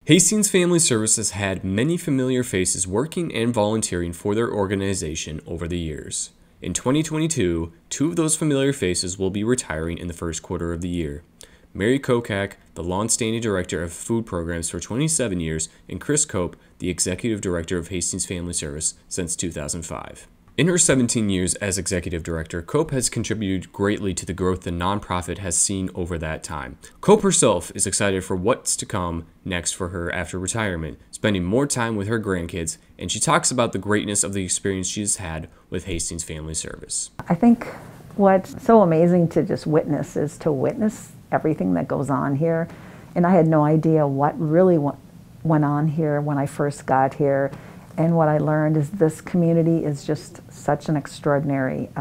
Hastings Family Service has had many familiar faces working and volunteering for their organization over the years. In 2022, two of those familiar faces will be retiring in the first quarter of the year. Mary Kokak, the long-standing director of food programs for 27 years, and Chris Koop, the executive director of Hastings Family Service since 2005. In her 17 years as executive director, Koop has contributed greatly to the growth the nonprofit has seen over that time. Koop herself is excited for what's to come next for her after retirement, spending more time with her grandkids, and she talks about the greatness of the experience she's had with Hastings Family Service. I think what's so amazing to just witness is to witness everything that goes on here. And I had no idea what really went on here when I first got here. And what I learned is this community is just such an extraordinary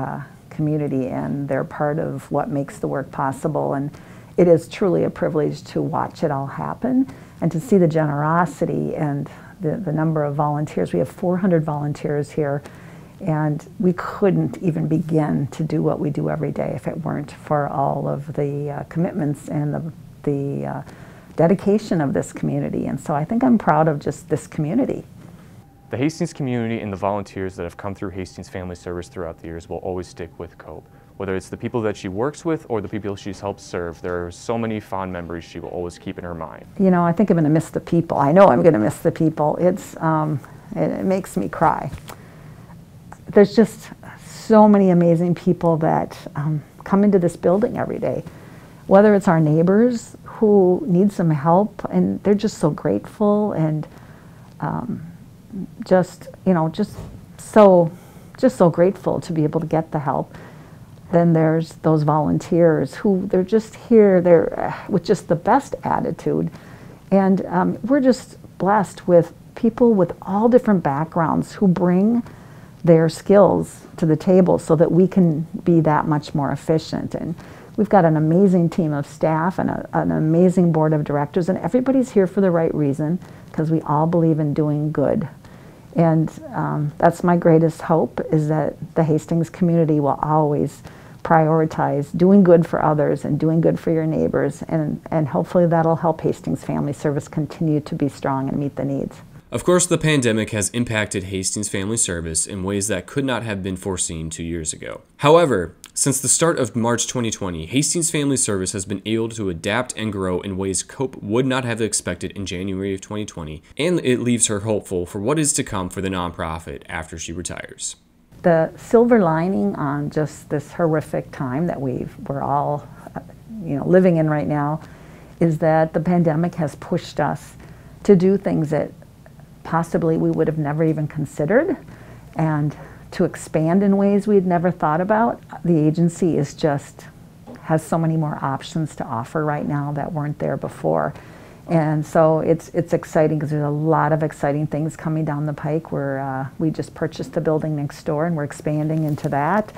community, and they're part of what makes the work possible. And it is truly a privilege to watch it all happen and to see the generosity and the number of volunteers. We have 400 volunteers here, and we couldn't even begin to do what we do every day if it weren't for all of the commitments and the dedication of this community. And so I think I'm proud of just this community. The Hastings community and the volunteers that have come through Hastings Family Service throughout the years will always stick with Koop. Whether it's the people that she works with or the people she's helped serve, there are so many fond memories she will always keep in her mind. You know, I think I'm going to miss the people. I know I'm going to miss the people. It makes me cry. There's just so many amazing people that come into this building every day. Whether it's our neighbors who need some help, and they're just so grateful, and just so grateful to be able to get the help. Then there's those volunteers who they're just here, they're with just the best attitude, and we're just blessed with people with all different backgrounds who bring their skills to the table so that we can be that much more efficient. And we've got an amazing team of staff and an amazing board of directors, and everybody's here for the right reason, because we all believe in doing good. And that's my greatest hope, is that the Hastings community will always prioritize doing good for others and doing good for your neighbors, and hopefully that'll help Hastings Family Service continue to be strong and meet the needs. Of course, the pandemic has impacted Hastings Family Service in ways that could not have been foreseen 2 years ago. However, since the start of March 2020, Hastings Family Service has been able to adapt and grow in ways Koop would not have expected in January of 2020, and it leaves her hopeful for what is to come for the nonprofit after she retires. The silver lining on just this horrific time that we're all living in right now is that the pandemic has pushed us to do things that possibly we would have never even considered, and to expand in ways we'd never thought about. The agency has so many more options to offer right now that weren't there before. And so it's exciting, because there's a lot of exciting things coming down the pike. We just purchased the building next door, and we're expanding into that.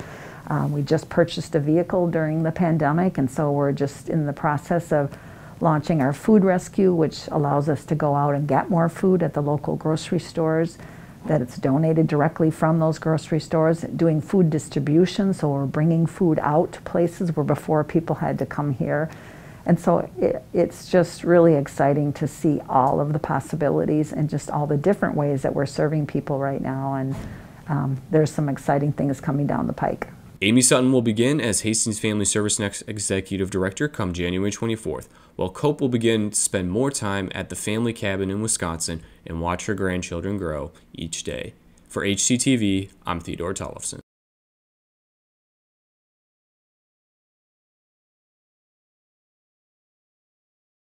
We just purchased a vehicle during the pandemic, and so we're just in the process of launching our food rescue, which allows us to go out and get more food at the local grocery stores, that it's donated directly from those grocery stores, doing food distribution, so we're bringing food out to places where before people had to come here. And so it's just really exciting to see all of the possibilities and just all the different ways that we're serving people right now, and there's some exciting things coming down the pike. Amy Sutton will begin as Hastings Family Service next executive director come January 24th, while Koop will begin to spend more time at the family cabin in Wisconsin and watch her grandchildren grow each day. For HCTV, I'm Theodore Tollefson.